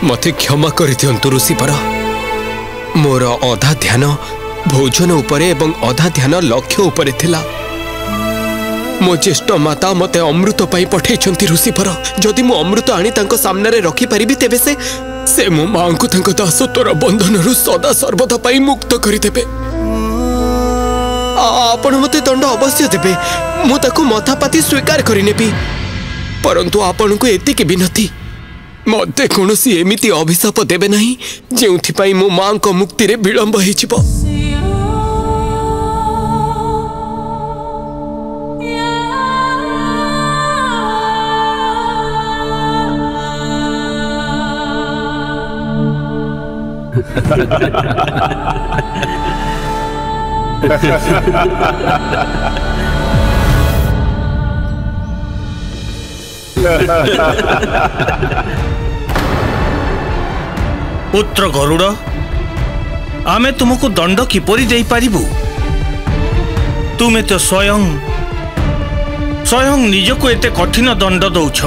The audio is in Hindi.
मते क्षमा कर दियंतु ऋषिपर। मोर अधा ध्यान भोजन उपरे एवं अधा ध्यान लक्ष्य उपरे थिला। मो ज्येष्ठ माता मते अमृत पाई पठेइछंती ऋषिपर। जदि मु अमृत आनी तांको सामने रे रखी परिबि तेबे से मो मां को तांको दासत्वर बंधन रु सदा सर्वदा पाई मुक्त करि देबे। आपण मते दंड अवश्य देबे। मु ताको मथापाती स्वीकार करि नेबी। परंतु आपण को एतिके बिनती मते कोनोसी एमिति अभिशाप देबे नहीं जेउथि पाई मो मां को मुक्ति रे विलंब होई छिबो। पुत्र गरुड़, आमे तुमको दंड किपरि देई पारिबु? तुमे तो स्वयं निजको एते कठिन दंड दौछ।